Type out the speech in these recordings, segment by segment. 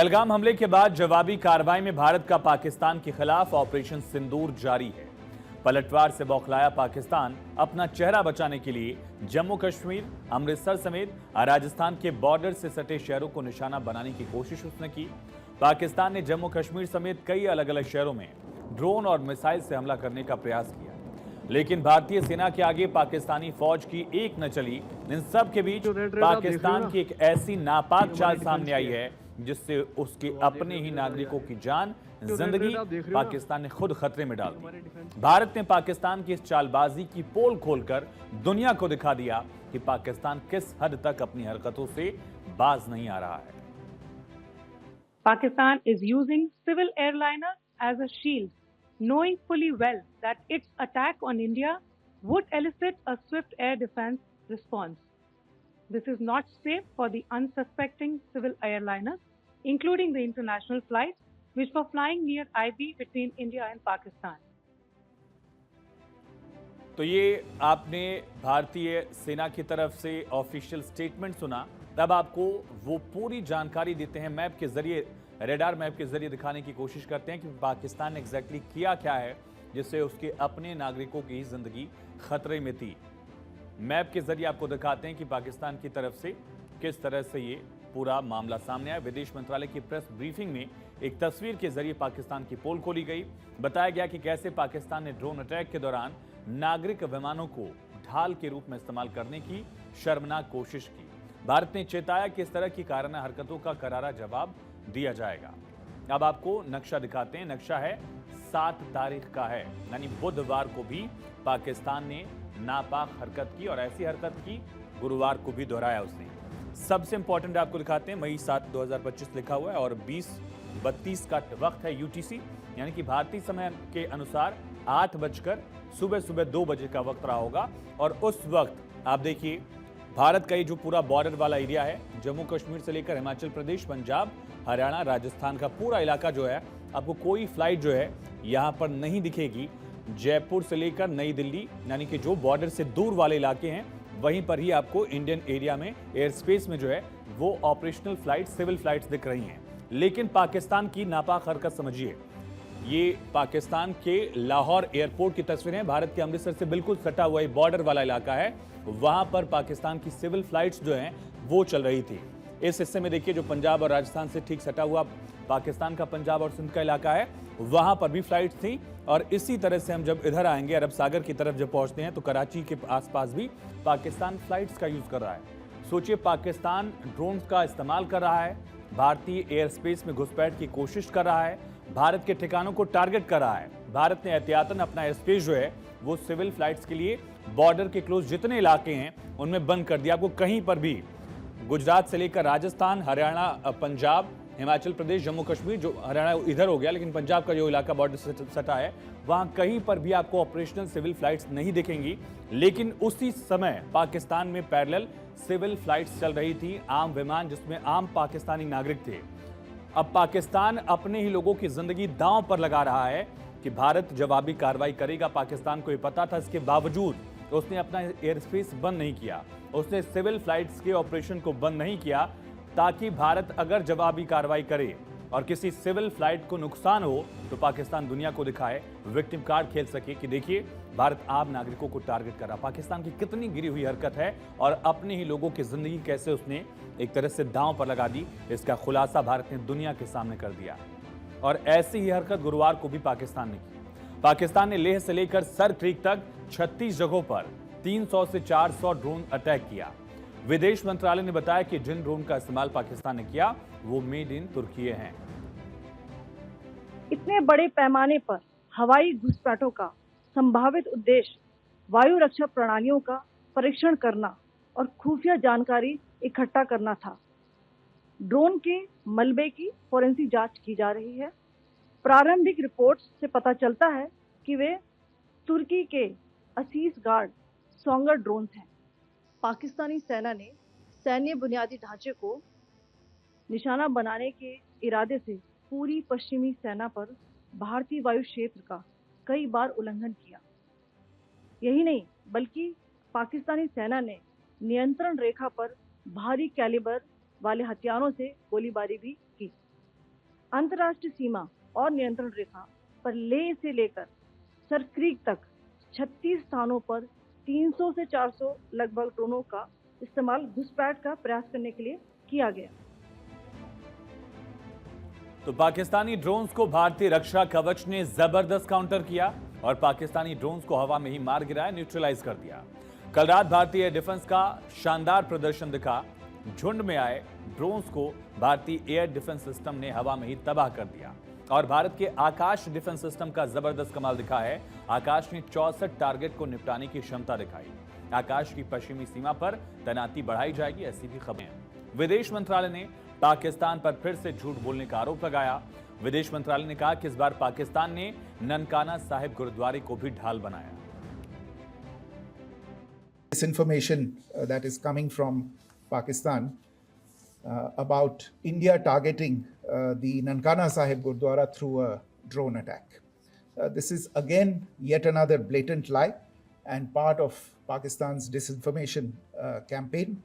पहलगाम हमले के बाद जवाबी कार्रवाई में भारत का पाकिस्तान के खिलाफ ऑपरेशन सिंदूर जारी है। पलटवार से बौखलाया पाकिस्तान अपना चेहरा बचाने के लिए जम्मू कश्मीर, अमृतसर समेत राजस्थान के बॉर्डर से सटे शहरों को निशाना बनाने की कोशिश उसने की। पाकिस्तान ने जम्मू कश्मीर समेत कई अलग अलग शहरों में ड्रोन और मिसाइल से हमला करने का प्रयास किया, लेकिन भारतीय सेना के आगे पाकिस्तानी फौज की एक न चली। इन सब के बीच पाकिस्तान की एक ऐसी नापाक चाल सामने आई है जिससे उसके अपने ही नागरिकों की जान, जिंदगी पाकिस्तान ने खुद खतरे में डाल दी। भारत ने पाकिस्तान की इस चालबाजी की पोल खोलकर दुनिया को दिखा दिया कि पाकिस्तान किस हद तक अपनी हरकतों से बाज नहीं आ रहा है। Pakistan is using civil airliners as a shield, knowing fully well that its attack on India would elicit a swift air defense response. This is not safe for the unsuspecting civil airliners, including the international flights which were flying near IB between India and Pakistan. तो ये आपने भारतीय सेना की तरफ से official statement सुना। तब आपको वो पूरी जानकारी देते हैं, मैप के जरिए, रेडार मैप के जरिए दिखाने की कोशिश करते हैं कि पाकिस्तान ने एग्जैक्टली किया क्या है जिससे उसके अपने नागरिकों की जिंदगी खतरे में थी। मैप के जरिए आपको दिखाते हैं कि पाकिस्तान की तरफ से किस तरह से ये पूरा मामला सामने आया। विदेश मंत्रालय की प्रेस ब्रीफिंग में एक तस्वीर के जरिए पाकिस्तान की पोल खोली गई। बताया गया कि कैसे पाकिस्तान ने ड्रोन अटैक के दौरान नागरिक विमानों को ढाल के रूप में इस्तेमाल करने की शर्मनाक कोशिश की। भारत ने चेताया कि इस तरह की काराना हरकतों का करारा जवाब दिया जाएगा। अब आपको नक्शा दिखाते हैं। नक्शा है 7 तारीख का है, यानी बुधवार को भी पाकिस्तान ने नापाक हरकत की और ऐसी हरकत की गुरुवार को भी दोहराया उसने। सबसे इंपॉर्टेंट आपको दिखाते हैं, मई 7 2025 लिखा हुआ है और 20:32 का वक्त है यूटीसी, यानी कि भारतीय समय के अनुसार 8 बजकर सुबह 2 बजे का वक्त रहा होगा। और उस वक्त आप देखिए भारत का ये जो पूरा बॉर्डर वाला एरिया है, जम्मू कश्मीर से लेकर हिमाचल प्रदेश, पंजाब, हरियाणा, राजस्थान का पूरा इलाका जो है, आपको कोई फ्लाइट जो है यहाँ पर नहीं दिखेगी। जयपुर से लेकर नई दिल्ली, यानी कि जो बॉर्डर से दूर वाले इलाके हैं, वहीं पर ही आपको इंडियन एरिया में एयर स्पेस में जो है वो ऑपरेशनल फ्लाइट, सिविल फ्लाइट्स दिख रही हैं। लेकिन पाकिस्तान की नापाक हरकत समझिए, ये पाकिस्तान के लाहौर एयरपोर्ट की तस्वीरें हैं। भारत के अमृतसर से बिल्कुल सटा हुआ बॉर्डर वाला इलाका है, वहां पर पाकिस्तान की सिविल फ्लाइट्स जो हैं वो चल रही थी। इस हिस्से में देखिए जो पंजाब और राजस्थान से ठीक सटा हुआ पाकिस्तान का पंजाब और सिंध का इलाका है, वहां पर भी फ्लाइट्स थी। और इसी तरह से हम जब इधर आएंगे, अरब सागर की तरफ जब पहुंचते हैं, तो कराची के आसपास भी पाकिस्तान फ्लाइट्स का यूज कर रहा है। सोचिए, पाकिस्तान ड्रोन का इस्तेमाल कर रहा है, भारतीय एयर स्पेस में घुसपैठ की कोशिश कर रहा है, भारत के ठिकानों को टारगेट कर रहा है। भारत ने एहतियातन अपना एयर स्पेस जो है वो सिविल फ्लाइट्स के लिए बॉर्डर के क्लोज जितने इलाके हैं उनमें बंद कर दिया। आपको कहीं पर भी गुजरात से लेकर राजस्थान, हरियाणा, पंजाब, हिमाचल प्रदेश, जम्मू कश्मीर, जो हरियाणा इधर हो गया, लेकिन पंजाब का जो इलाका बॉर्डर से सटा है, वहां कहीं पर भी आपको ऑपरेशनल सिविल फ्लाइट्स नहीं दिखेंगी। लेकिन उसी समय पाकिस्तान में पैरेलल सिविल फ्लाइट्स चल रही थी, आम विमान जिसमें आम पाकिस्तानी नागरिक थे। अब पाकिस्तान अपने ही लोगों की जिंदगी दांव पर लगा रहा है कि भारत जवाबी कार्रवाई करेगा। पाकिस्तान को यह पता था, इसके बावजूद उसने अपना एयर स्पेस बंद नहीं किया, उसने सिविल फ्लाइट्स के ऑपरेशन को बंद नहीं किया, ताकि भारत अगर जवाबी कार्रवाई करे और किसी सिविल फ्लाइट को नुकसान हो तो पाकिस्तान दुनिया को दिखाए, विक्टिम कार्ड खेल सके कि देखिए भारत आम नागरिकों को टारगेट कर रहा। पाकिस्तान की कितनी गिरी हुई हरकत है और अपने ही लोगों की जिंदगी कैसे उसने एक तरह से दांव पर लगा दी, इसका खुलासा भारत ने दुनिया के सामने कर दिया। और ऐसी ही हरकत गुरुवार को भी पाकिस्तान ने की। पाकिस्तान ने लेह से लेकर सर क्रीक तक 36 जगहों पर 300 से 400 ड्रोन अटैक किया। विदेश मंत्रालय ने बताया कि जिन ड्रोन का इस्तेमाल पाकिस्तान ने किया वो मेड इन तुर्की हैं। इतने बड़े पैमाने पर हवाई घुसपैठों का संभावित उद्देश्य वायु रक्षा प्रणालियों का परीक्षण करना और खुफिया जानकारी इकट्ठा करना था। ड्रोन के मलबे की फोरेंसिक जांच की जा रही है। प्रारंभिक रिपोर्ट्स से पता चलता है कि वे तुर्की के असीस गार्ड सोंगर ड्रोन हैं। पाकिस्तानी सेना ने सैन्य बुनियादी ढांचे को निशाना बनाने के इरादे से पूरी पश्चिमी सेना पर भारतीय वायु क्षेत्र का कई बार उल्लंघन किया। यही नहीं, बल्कि पाकिस्तानी सेना ने नियंत्रण रेखा पर भारी कैलिबर वाले हथियारों से गोलीबारी भी की। अंतर्राष्ट्रीय सीमा और नियंत्रण रेखा पर लेह से लेकर सरक्रीक तक 36 स्थानों पर 300 से 400 लगभग ड्रोनों का इस्तेमाल घुसपैठ का प्रयास करने के लिए किया गया। तो पाकिस्तानी ड्रोन्स को भारतीय रक्षा कवच ने जबरदस्त काउंटर किया और पाकिस्तानी ड्रोन्स को हवा में ही मार गिराया, न्यूट्रलाइज कर दिया। कल रात भारतीय एयर डिफेंस का शानदार प्रदर्शन दिखा। झुंड में आए ड्रोन्स को भारतीय एयर डिफेंस सिस्टम ने हवा में ही तबाह कर दिया और भारत के आकाश डिफेंस सिस्टम का जबरदस्त कमाल दिखा है। आकाश ने 64 टारगेट को निपटाने की क्षमता दिखाई। आकाश की पश्चिमी सीमा पर तैनाती बढ़ाई जाएगी, ऐसी भी खबरें हैं। विदेश मंत्रालय ने पाकिस्तान पर फिर से झूठ बोलने का आरोप लगाया। विदेश मंत्रालय ने कहा कि इस बार पाकिस्तान ने ननकाना साहिब गुरुद्वारे को भी ढाल बनाया। This information that is coming from Pakistan about India targeting the Nankana Sahib Gurdwara through a drone attack. This is again yet another blatant lie and part of Pakistan's disinformation campaign.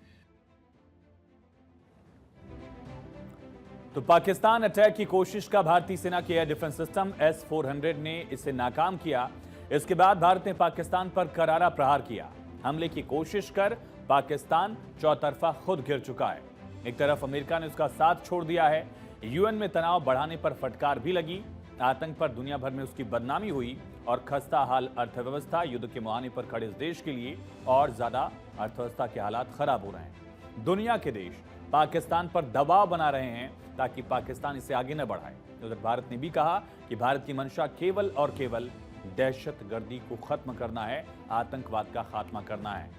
तो Pakistan attack की कोशिश का भारतीय सेना के air defence system S-400 ने इसे नाकाम किया। इसके बाद भारत ने पाकिस्तान पर करारा प्रहार किया। हमले की कोशिश कर पाकिस्तान चौतरफा खुद घिर चुका है। एक तरफ अमेरिका ने उसका साथ छोड़ दिया है। यूएन में तनाव बढ़ाने पर फटकार भी लगी। आतंक पर दुनिया भर में उसकी बदनामी हुई और खस्ता हाल अर्थव्यवस्था, युद्ध के मुहाने पर खड़े इस देश के लिए और ज्यादा अर्थव्यवस्था के हालात खराब हो रहे हैं। दुनिया के देश पाकिस्तान पर दबाव बना रहे हैं ताकि पाकिस्तान इसे आगे न बढ़ाए। उधर भारत ने भी कहा कि भारत की मंशा केवल और केवल दहशतगर्दी को खत्म करना है, आतंकवाद का खात्मा करना है।